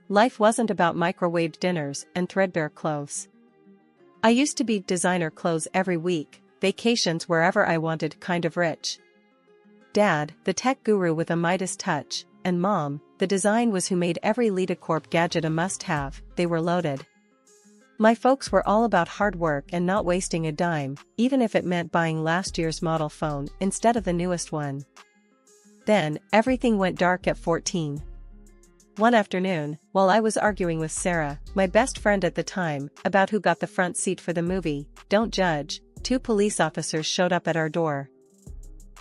Life wasn't about microwaved dinners and threadbare clothes. I used to be designer clothes every week, vacations wherever I wanted, kind of rich. Dad, the tech guru with a Midas touch, and Mom, the design whiz who made every LitaCorp gadget a must-have. They were loaded. My folks were all about hard work and not wasting a dime, even if it meant buying last year's model phone instead of the newest one. Then, everything went dark at 14. One afternoon, while I was arguing with Sarah, my best friend at the time, about who got the front seat for the movie, Don't Judge, 2 police officers showed up at our door.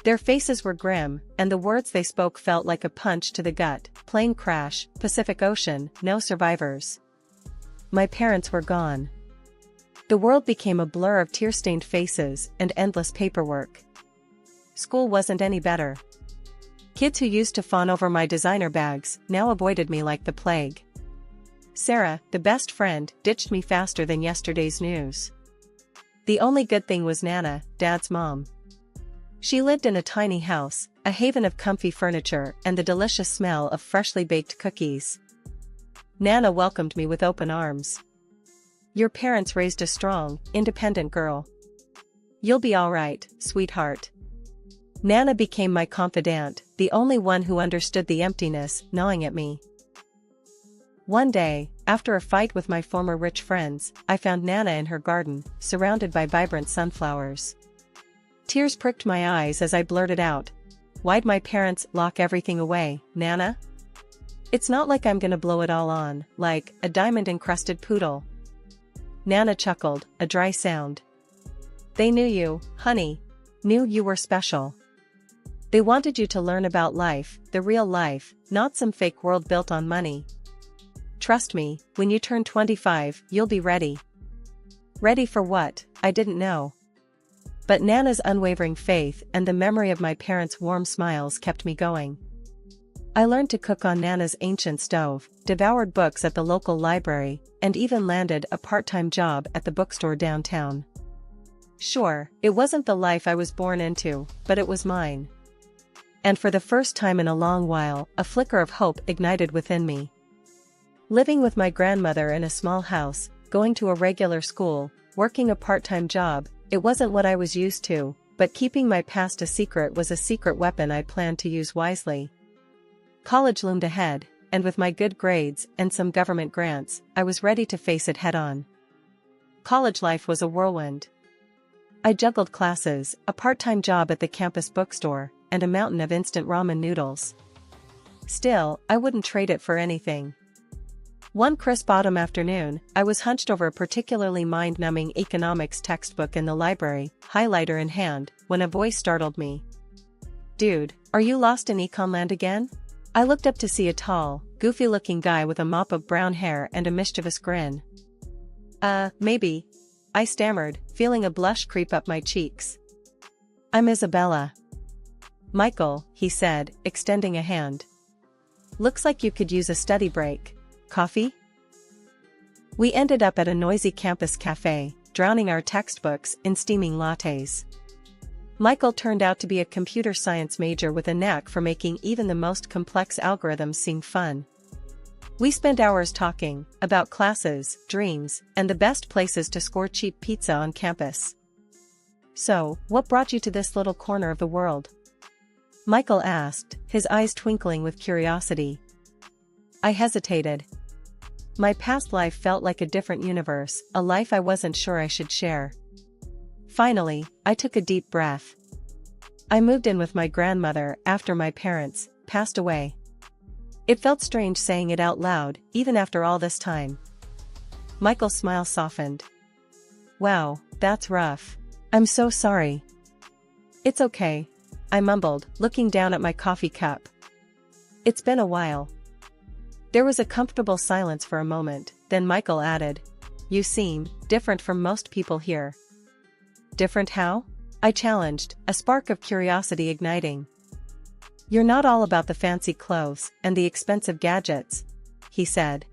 Their faces were grim, and the words they spoke felt like a punch to the gut. Plane crash, Pacific Ocean, no survivors. My parents were gone. The world became a blur of tear-stained faces and endless paperwork. School wasn't any better. Kids who used to fawn over my designer bags now avoided me like the plague. Sarah, the best friend, ditched me faster than yesterday's news. The only good thing was Nana, Dad's mom. She lived in a tiny house, a haven of comfy furniture and the delicious smell of freshly baked cookies. Nana welcomed me with open arms. Your parents raised a strong, independent girl. You'll be all right, sweetheart. Nana became my confidant, the only one who understood the emptiness gnawing at me. One day, after a fight with my former rich friends, I found Nana in her garden, surrounded by vibrant sunflowers. Tears pricked my eyes as I blurted out, "Why'd my parents lock everything away, Nana? It's not like I'm gonna blow it all on, like a diamond-encrusted poodle." Nana chuckled, a dry sound. "They knew you, honey. Knew you were special. They wanted you to learn about life, the real life, not some fake world built on money. Trust me, when you turn 25, you'll be ready." Ready for what? I didn't know. But Nana's unwavering faith and the memory of my parents' warm smiles kept me going. I learned to cook on Nana's ancient stove, devoured books at the local library, and even landed a part-time job at the bookstore downtown. Sure, it wasn't the life I was born into, but it was mine. And for the first time in a long while, a flicker of hope ignited within me. Living with my grandmother in a small house, going to a regular school, working a part-time job, it wasn't what I was used to, but keeping my past a secret was a secret weapon I planned to use wisely. College loomed ahead, and with my good grades and some government grants, I was ready to face it head-on. College life was a whirlwind. I juggled classes, a part-time job at the campus bookstore, and a mountain of instant ramen noodles. Still, I wouldn't trade it for anything. One crisp autumn afternoon, I was hunched over a particularly mind-numbing economics textbook in the library, highlighter in hand, when a voice startled me. "Dude, are you lost in Econland again?" I looked up to see a tall, goofy-looking guy with a mop of brown hair and a mischievous grin. Maybe," I stammered, feeling a blush creep up my cheeks. "I'm Isabella." "Michael," he said, extending a hand. "Looks like you could use a study break. Coffee?" We ended up at a noisy campus cafe, drowning our textbooks in steaming lattes. Michael turned out to be a computer science major with a knack for making even the most complex algorithms seem fun. We spent hours talking about classes, dreams, and the best places to score cheap pizza on campus. "So, what brought you to this little corner of the world?" Michael asked, his eyes twinkling with curiosity. I hesitated. My past life felt like a different universe, a life I wasn't sure I should share. Finally, I took a deep breath. I moved in with my grandmother after my parents passed away. It felt strange saying it out loud, even after all this time. Michael's smile softened. "Wow, that's rough. I'm so sorry." "It's okay," I mumbled, looking down at my coffee cup. "It's been a while." There was a comfortable silence for a moment, then Michael added, "You seem different from most people here." "Different how?" I challenged, a spark of curiosity igniting. "You're not all about the fancy clothes and the expensive gadgets," he said.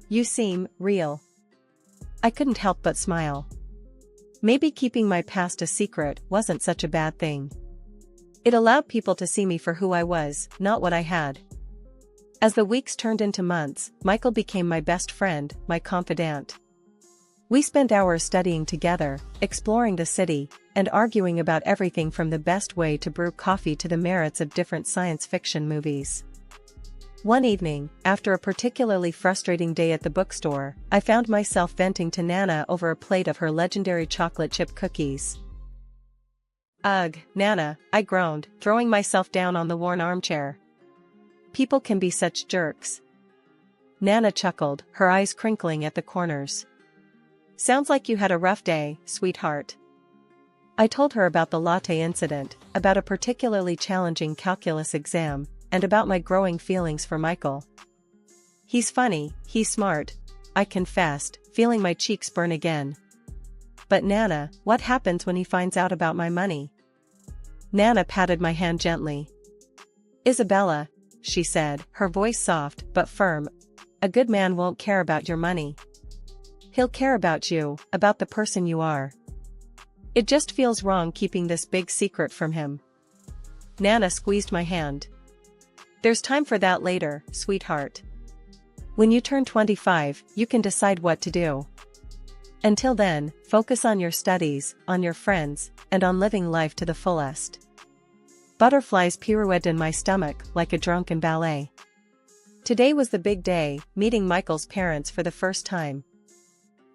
"You seem real." I couldn't help but smile. Maybe keeping my past a secret wasn't such a bad thing. It allowed people to see me for who I was, not what I had. As the weeks turned into months, Michael became my best friend, my confidant. We spent hours studying together, exploring the city, and arguing about everything from the best way to brew coffee to the merits of different science fiction movies. One evening, after a particularly frustrating day at the bookstore, I found myself venting to Nana over a plate of her legendary chocolate chip cookies. "Ugh, Nana," I groaned, throwing myself down on the worn armchair. "People can be such jerks." Nana chuckled, her eyes crinkling at the corners. "Sounds like you had a rough day, sweetheart." I told her about the latte incident, about a particularly challenging calculus exam, and about my growing feelings for Michael. "He's funny, he's smart," I confessed, feeling my cheeks burn again. "But Nana, what happens when he finds out about my money?" Nana patted my hand gently. "Isabella," she said, her voice soft but firm, "a good man won't care about your money. He'll care about you, about the person you are. It just feels wrong keeping this big secret from him." Nana squeezed my hand. "There's time for that later, sweetheart. When you turn 25, you can decide what to do. Until then, focus on your studies, on your friends, and on living life to the fullest." Butterflies pirouetted in my stomach like a drunken ballet. Today was the big day, meeting Michael's parents for the first time.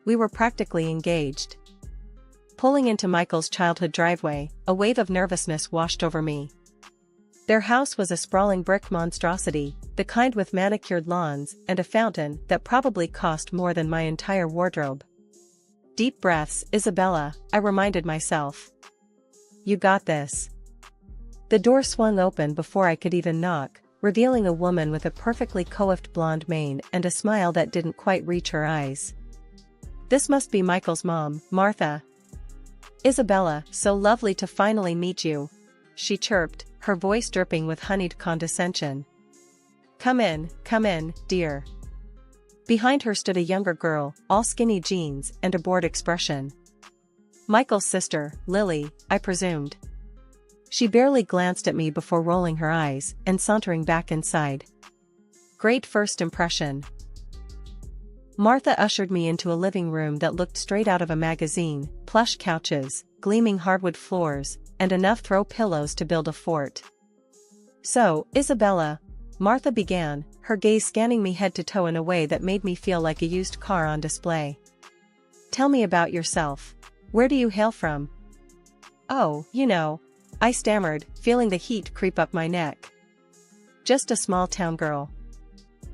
We were practically engaged. Pulling into Michael's childhood driveway, a wave of nervousness washed over me. Their house was a sprawling brick monstrosity, the kind with manicured lawns and a fountain that probably cost more than my entire wardrobe. "Deep breaths, Isabella," I reminded myself. "You got this." The door swung open before I could even knock, revealing a woman with a perfectly coiffed blonde mane and a smile that didn't quite reach her eyes. "This must be Michael's mom, Martha." "Isabella, so lovely to finally meet you," she chirped, her voice dripping with honeyed condescension. Come in, dear." Behind her stood a younger girl, all skinny jeans and a bored expression. Michael's sister, Lily, I presumed. She barely glanced at me before rolling her eyes and sauntering back inside. Great first impression. Martha ushered me into a living room that looked straight out of a magazine, plush couches, gleaming hardwood floors, and enough throw pillows to build a fort. "So, Isabella," Martha began, her gaze scanning me head to toe in a way that made me feel like a used car on display. "Tell me about yourself. Where do you hail from?" "Oh, you know," I stammered, feeling the heat creep up my neck. "Just a small-town girl.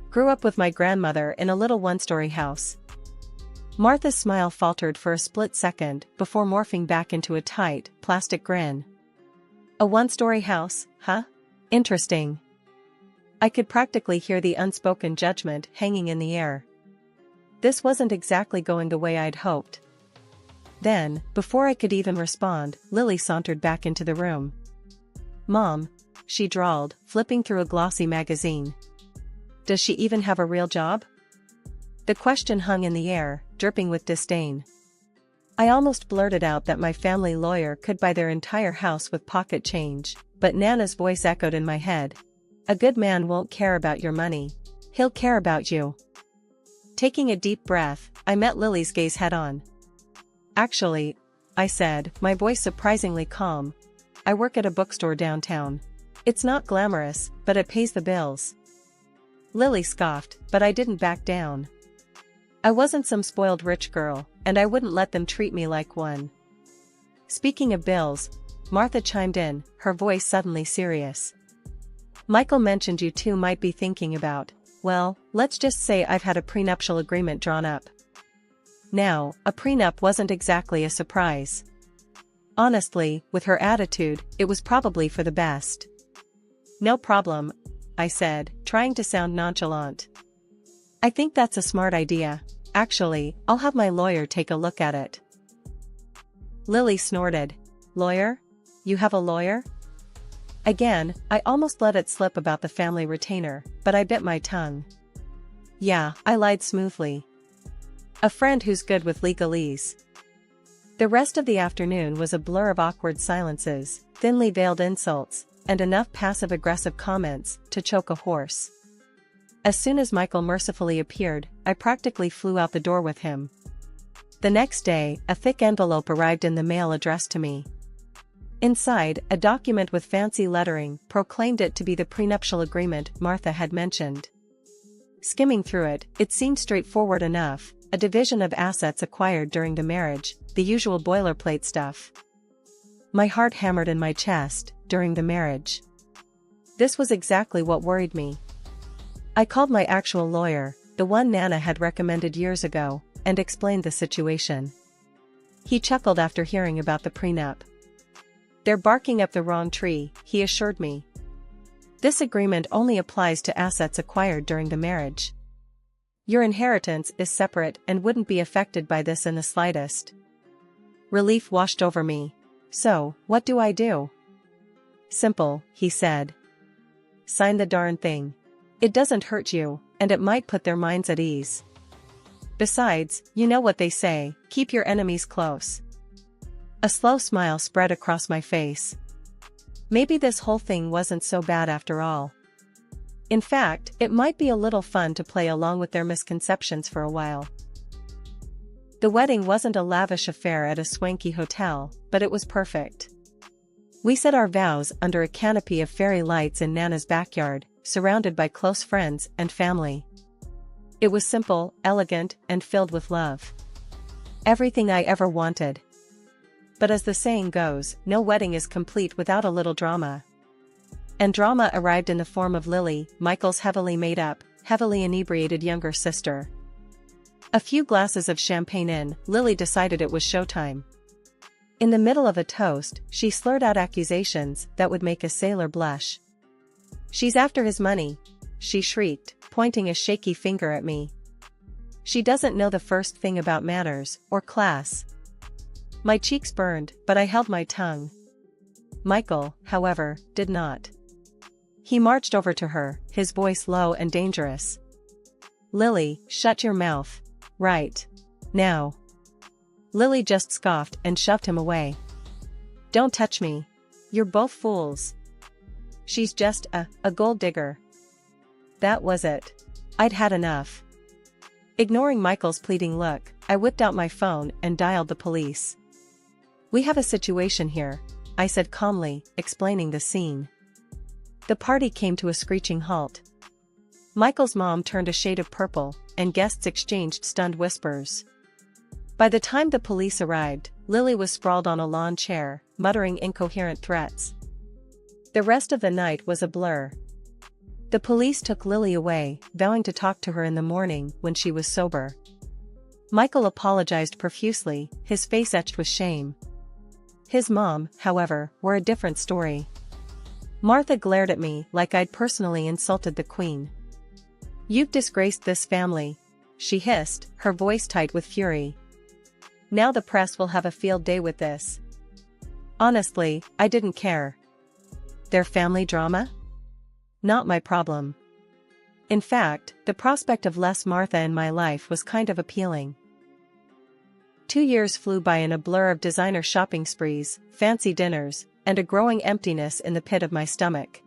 Grew up with my grandmother in a little one-story house." Martha's smile faltered for a split second before morphing back into a tight, plastic grin. "A one-story house, huh? Interesting." I could practically hear the unspoken judgment hanging in the air. This wasn't exactly going the way I'd hoped. Then, before I could even respond, Lily sauntered back into the room. "Mom," she drawled, flipping through a glossy magazine. "Does she even have a real job?" The question hung in the air, dripping with disdain. I almost blurted out that my family lawyer could buy their entire house with pocket change, but Nana's voice echoed in my head. "A good man won't care about your money. He'll care about you." Taking a deep breath, I met Lily's gaze head-on. "Actually," I said, my voice surprisingly calm, "I work at a bookstore downtown. It's not glamorous, but it pays the bills." Lily scoffed, but I didn't back down. I wasn't some spoiled rich girl, and I wouldn't let them treat me like one. "Speaking of bills," Martha chimed in, her voice suddenly serious. "Michael mentioned you two might be thinking about, well, let's just say I've had a prenuptial agreement drawn up." Now, a prenup wasn't exactly a surprise. Honestly, with her attitude, it was probably for the best. "No problem," I said, trying to sound nonchalant. "I think that's a smart idea. Actually, I'll have my lawyer take a look at it." Lily snorted. "Lawyer? You have a lawyer?" Again, I almost let it slip about the family retainer, but I bit my tongue. "Yeah," I lied smoothly. "A friend who's good with legalese." The rest of the afternoon was a blur of awkward silences, thinly veiled insults, and enough passive-aggressive comments to choke a horse. As soon as Michael mercifully appeared, I practically flew out the door with him. The next day, a thick envelope arrived in the mail addressed to me. Inside, a document with fancy lettering proclaimed it to be the prenuptial agreement Martha had mentioned. Skimming through it, it seemed straightforward enough: a division of assets acquired during the marriage, the usual boilerplate stuff. My heart hammered in my chest. During the marriage. This was exactly what worried me. I called my actual lawyer, the one Nana had recommended years ago, and explained the situation. He chuckled after hearing about the prenup. "They're barking up the wrong tree," he assured me. "This agreement only applies to assets acquired during the marriage. Your inheritance is separate and wouldn't be affected by this in the slightest." Relief washed over me. "So, what do I do?" "Simple," he said. "Sign the darn thing. It doesn't hurt you, and it might put their minds at ease. Besides, you know what they say, keep your enemies close." A slow smile spread across my face. Maybe this whole thing wasn't so bad after all. In fact, it might be a little fun to play along with their misconceptions for a while. The wedding wasn't a lavish affair at a swanky hotel, but it was perfect. We said our vows under a canopy of fairy lights in Nana's backyard, surrounded by close friends and family. It was simple, elegant, and filled with love. Everything I ever wanted. But as the saying goes, no wedding is complete without a little drama. And drama arrived in the form of Lily, Michael's heavily made up, heavily inebriated younger sister. A few glasses of champagne in, Lily decided it was showtime. In the middle of a toast, she slurred out accusations that would make a sailor blush. "She's after his money," she shrieked, pointing a shaky finger at me. "She doesn't know the first thing about manners, or class." My cheeks burned, but I held my tongue. Michael, however, did not. He marched over to her, his voice low and dangerous. "Lily, shut your mouth. Right now." Lily just scoffed and shoved him away. "Don't touch me. You're both fools. She's just a gold digger." That was it. I'd had enough. Ignoring Michael's pleading look, I whipped out my phone and dialed the police. "We have a situation here," I said calmly, explaining the scene. The party came to a screeching halt. Michael's mom turned a shade of purple, and guests exchanged stunned whispers. By the time the police arrived, Lily was sprawled on a lawn chair, muttering incoherent threats. The rest of the night was a blur. The police took Lily away, vowing to talk to her in the morning when she was sober. Michael apologized profusely, his face etched with shame. His mom, however, were a different story. Martha glared at me like I'd personally insulted the queen. "You've disgraced this family," she hissed, her voice tight with fury. "Now the press will have a field day with this." Honestly, I didn't care. Their family drama? Not my problem. In fact, the prospect of less Martha in my life was kind of appealing. 2 years flew by in a blur of designer shopping sprees, fancy dinners, and a growing emptiness in the pit of my stomach.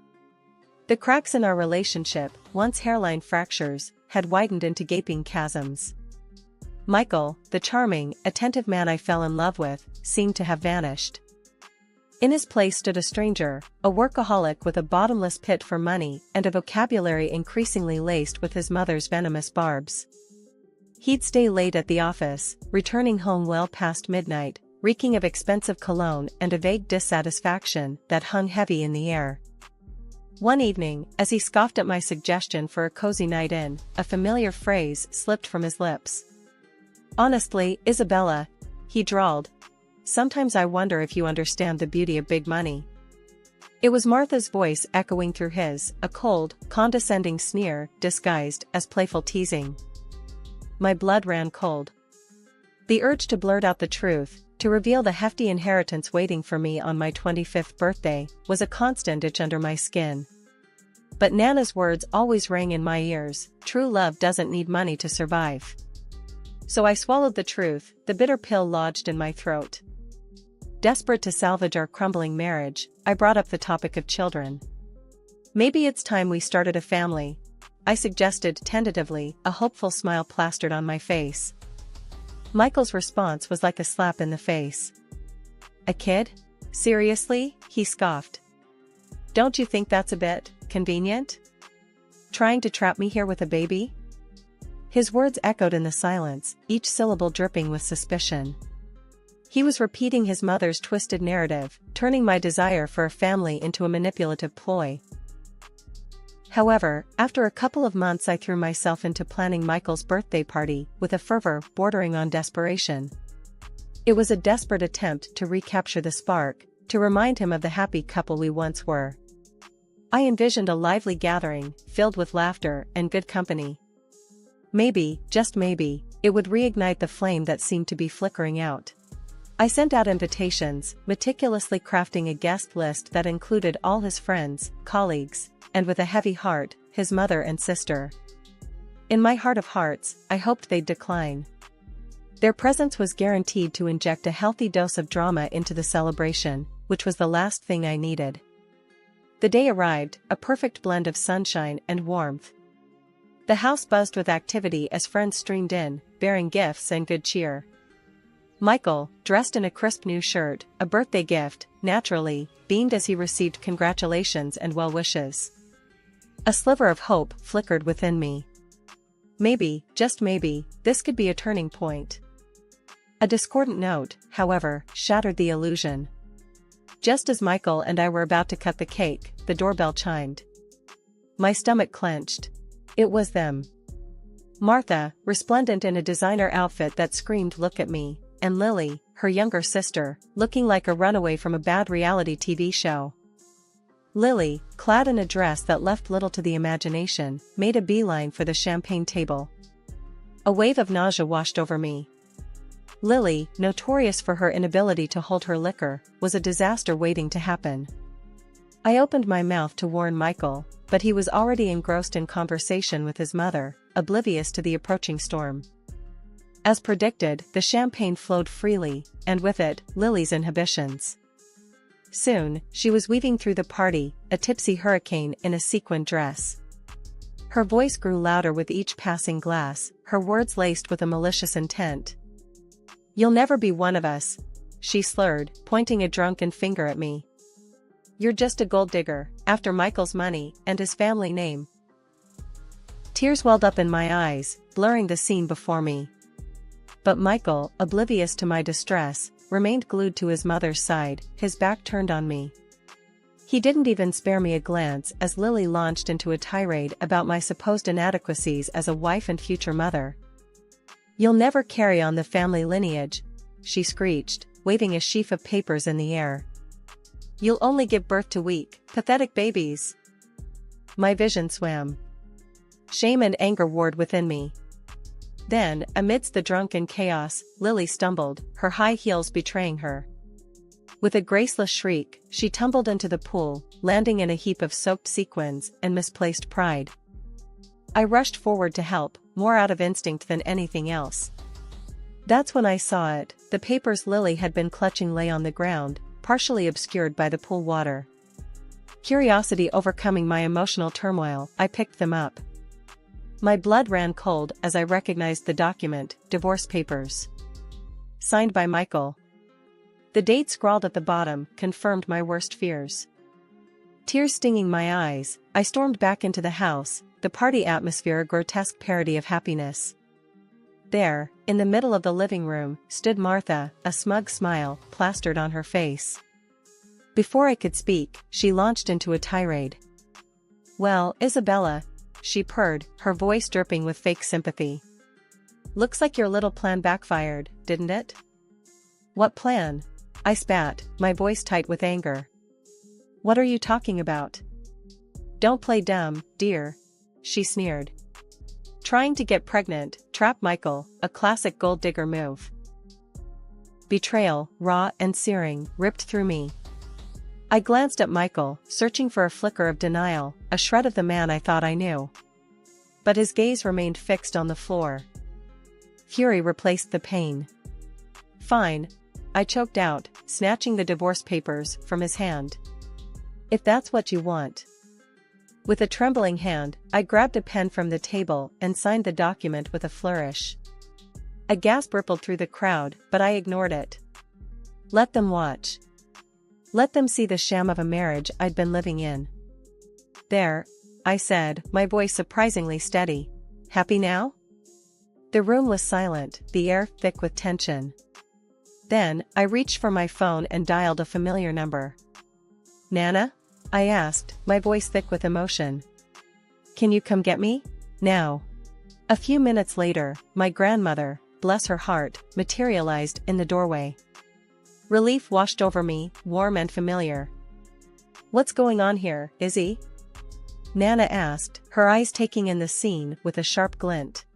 The cracks in our relationship, once hairline fractures, had widened into gaping chasms. Michael, the charming, attentive man I fell in love with, seemed to have vanished. In his place stood a stranger, a workaholic with a bottomless pit for money and a vocabulary increasingly laced with his mother's venomous barbs. He'd stay late at the office, returning home well past midnight, reeking of expensive cologne and a vague dissatisfaction that hung heavy in the air. One evening, as he scoffed at my suggestion for a cozy night in, a familiar phrase slipped from his lips. "Honestly, Isabella," he drawled, "sometimes I wonder if you understand the beauty of big money." It was Martha's voice echoing through his, a cold, condescending sneer disguised as playful teasing. My blood ran cold. The urge to blurt out the truth, to reveal the hefty inheritance waiting for me on my 25th birthday, was a constant itch under my skin. But Nana's words always rang in my ears: true love doesn't need money to survive. So I swallowed the truth, the bitter pill lodged in my throat. Desperate to salvage our crumbling marriage, I brought up the topic of children. "Maybe it's time we started a family," I suggested tentatively, a hopeful smile plastered on my face. Michael's response was like a slap in the face. A kid? Seriously? He scoffed. Don't you think that's a bit convenient? Trying to trap me here with a baby? His words echoed in the silence, each syllable dripping with suspicion. He was repeating his mother's twisted narrative, turning my desire for a family into a manipulative ploy. However, after a couple of months I threw myself into planning Michael's birthday party with a fervor bordering on desperation. It was a desperate attempt to recapture the spark, to remind him of the happy couple we once were. I envisioned a lively gathering, filled with laughter and good company. Maybe, just maybe, it would reignite the flame that seemed to be flickering out. I sent out invitations, meticulously crafting a guest list that included all his friends, colleagues, and with a heavy heart, his mother and sister. In my heart of hearts, I hoped they'd decline. Their presence was guaranteed to inject a healthy dose of drama into the celebration, which was the last thing I needed. The day arrived, a perfect blend of sunshine and warmth. The house buzzed with activity as friends streamed in, bearing gifts and good cheer. Michael, dressed in a crisp new shirt, a birthday gift, naturally, beamed as he received congratulations and well wishes. A sliver of hope flickered within me. Maybe, just maybe, this could be a turning point. A discordant note, however, shattered the illusion. Just as Michael and I were about to cut the cake, the doorbell chimed. My stomach clenched. It was them. Martha, resplendent in a designer outfit that screamed "Look at me," and Lily, her younger sister, looking like a runaway from a bad reality TV show. Lily, clad in a dress that left little to the imagination, made a beeline for the champagne table. A wave of nausea washed over me. Lily, notorious for her inability to hold her liquor, was a disaster waiting to happen. I opened my mouth to warn Michael, but he was already engrossed in conversation with his mother, oblivious to the approaching storm. As predicted, the champagne flowed freely, and with it, Lily's inhibitions. Soon, she was weaving through the party, a tipsy hurricane in a sequin dress. Her voice grew louder with each passing glass, her words laced with a malicious intent. "You'll never be one of us," she slurred, pointing a drunken finger at me. "You're just a gold digger, after Michael's money and his family name." Tears welled up in my eyes, blurring the scene before me. But Michael, oblivious to my distress, remained glued to his mother's side, his back turned on me. He didn't even spare me a glance as Lily launched into a tirade about my supposed inadequacies as a wife and future mother. "You'll never carry on the family lineage," she screeched, waving a sheaf of papers in the air. "You'll only give birth to weak, pathetic babies." My vision swam. Shame and anger warred within me. Then, amidst the drunken chaos, Lily stumbled, her high heels betraying her. With a graceless shriek, she tumbled into the pool, landing in a heap of soaked sequins and misplaced pride. I rushed forward to help, more out of instinct than anything else. That's when I saw it, the papers Lily had been clutching lay on the ground, partially obscured by the pool water. Curiosity overcoming my emotional turmoil, I picked them up. My blood ran cold as I recognized the document, divorce papers. Signed by Michael. The date scrawled at the bottom confirmed my worst fears. Tears stinging my eyes, I stormed back into the house, the party atmosphere a grotesque parody of happiness. There, in the middle of the living room, stood Martha, a smug smile plastered on her face. Before I could speak, she launched into a tirade. "Well, Isabella," she purred, her voice dripping with fake sympathy. "Looks like your little plan backfired, didn't it?" "What plan?" I spat, my voice tight with anger. "What are you talking about?" "Don't play dumb, dear," she sneered. "Trying to get pregnant, trap Michael, a classic gold digger move." Betrayal, raw and searing, ripped through me. I glanced at Michael, searching for a flicker of denial, a shred of the man I thought I knew. But his gaze remained fixed on the floor. Fury replaced the pain. "Fine," I choked out, snatching the divorce papers from his hand. "If that's what you want." With a trembling hand, I grabbed a pen from the table and signed the document with a flourish. A gasp rippled through the crowd, but I ignored it. Let them watch. Let them see the sham of a marriage I'd been living in. There, I said, my voice surprisingly steady. Happy now? The room was silent, the air thick with tension. Then, I reached for my phone and dialed a familiar number. Nana? I asked, my voice thick with emotion. Can you come get me? Now. A few minutes later, my grandmother, bless her heart, materialized in the doorway. Relief washed over me, warm and familiar. What's going on here, Izzy? Nana asked, her eyes taking in the scene with a sharp glint.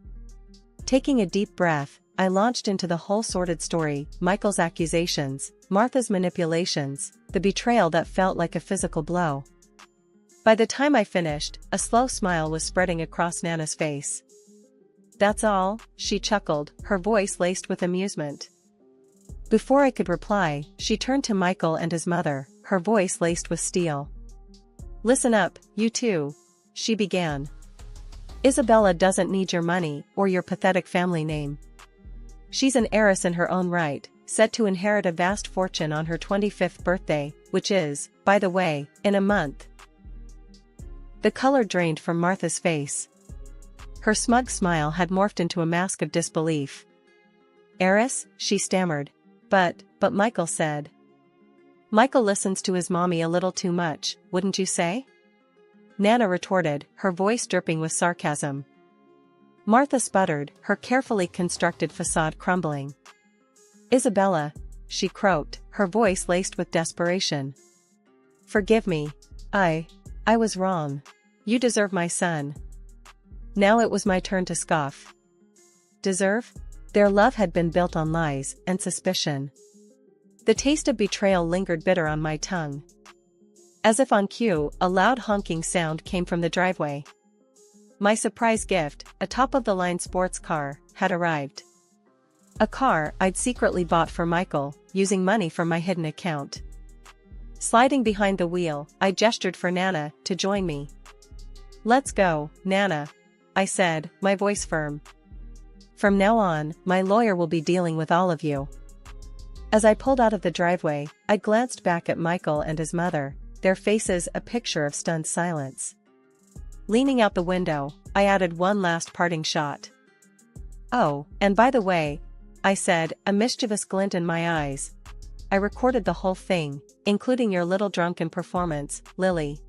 Taking a deep breath, I launched into the whole sordid story, Michael's accusations, Martha's manipulations, the betrayal that felt like a physical blow. By the time I finished, a slow smile was spreading across Nana's face. That's all, she chuckled, her voice laced with amusement. Before I could reply, she turned to Michael and his mother, her voice laced with steel. Listen up, you two, she began. Isabella doesn't need your money or your pathetic family name. She's an heiress in her own right, set to inherit a vast fortune on her 25th birthday, which is, by the way, in a month. The color drained from Martha's face. Her smug smile had morphed into a mask of disbelief. Heiress, she stammered. But Michael said. Michael listens to his mommy a little too much, wouldn't you say? Nana retorted, her voice dripping with sarcasm. Martha sputtered, her carefully constructed facade crumbling. Isabella, she croaked, her voice laced with desperation. Forgive me. I was wrong. You deserve my son. Now it was my turn to scoff. Deserve? Their love had been built on lies and suspicion. The taste of betrayal lingered bitter on my tongue. As if on cue, a loud honking sound came from the driveway. My surprise gift, a top-of-the-line sports car, had arrived. A car I'd secretly bought for Michael, using money from my hidden account. Sliding behind the wheel, I gestured for Nana to join me. Let's go, Nana, I said, my voice firm. From now on, my lawyer will be dealing with all of you. As I pulled out of the driveway, I glanced back at Michael and his mother, their faces a picture of stunned silence. Leaning out the window, I added one last parting shot. Oh, and by the way, I said, a mischievous glint in my eyes. I recorded the whole thing, including your little drunken performance, Lily.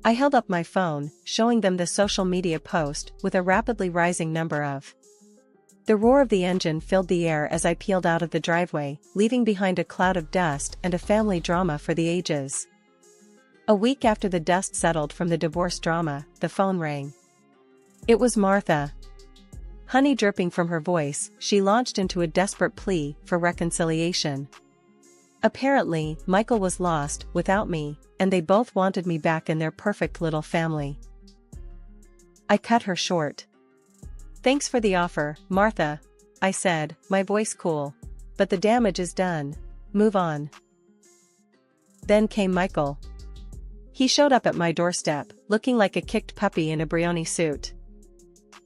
I held up my phone, showing them the social media post with a rapidly rising number of. The roar of the engine filled the air as I peeled out of the driveway, leaving behind a cloud of dust and a family drama for the ages. A week after the dust settled from the divorce drama, the phone rang. It was Martha. Honey dripping from her voice, she launched into a desperate plea for reconciliation. Apparently, Michael was lost without me, and they both wanted me back in their perfect little family. I cut her short. Thanks for the offer, Martha, I said, my voice cool. But the damage is done. Move on. Then came Michael. He showed up at my doorstep, looking like a kicked puppy in a Brioni suit.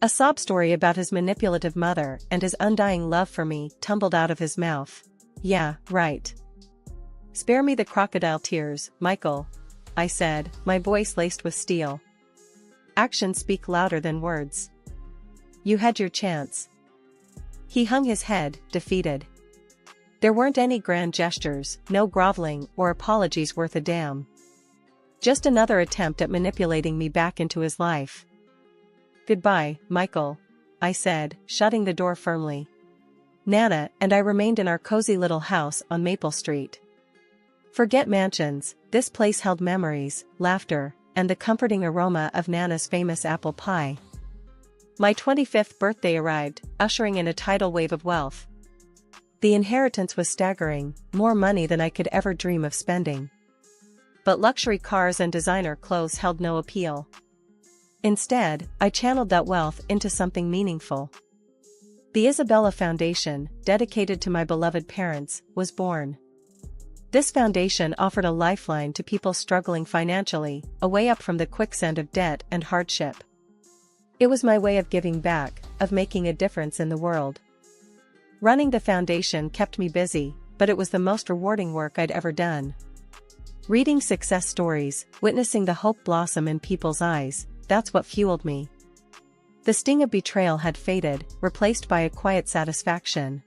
A sob story about his manipulative mother and his undying love for me tumbled out of his mouth. Yeah, right. Spare me the crocodile tears, Michael, I said, my voice laced with steel. Actions speak louder than words. You had your chance. He hung his head, defeated. There weren't any grand gestures, no groveling or apologies worth a damn. Just another attempt at manipulating me back into his life. Goodbye, Michael, I said, shutting the door firmly. Nana and I remained in our cozy little house on Maple Street. Forget mansions, this place held memories, laughter, and the comforting aroma of Nana's famous apple pie. My 25th birthday arrived, ushering in a tidal wave of wealth. The inheritance was staggering, more money than I could ever dream of spending. But luxury cars and designer clothes held no appeal. Instead, I channeled that wealth into something meaningful. The Isabella Foundation, dedicated to my beloved parents, was born. This foundation offered a lifeline to people struggling financially, a way up from the quicksand of debt and hardship. It was my way of giving back, of making a difference in the world. Running the foundation kept me busy, but it was the most rewarding work I'd ever done. Reading success stories, witnessing the hope blossom in people's eyes, that's what fueled me. The sting of betrayal had faded, replaced by a quiet satisfaction.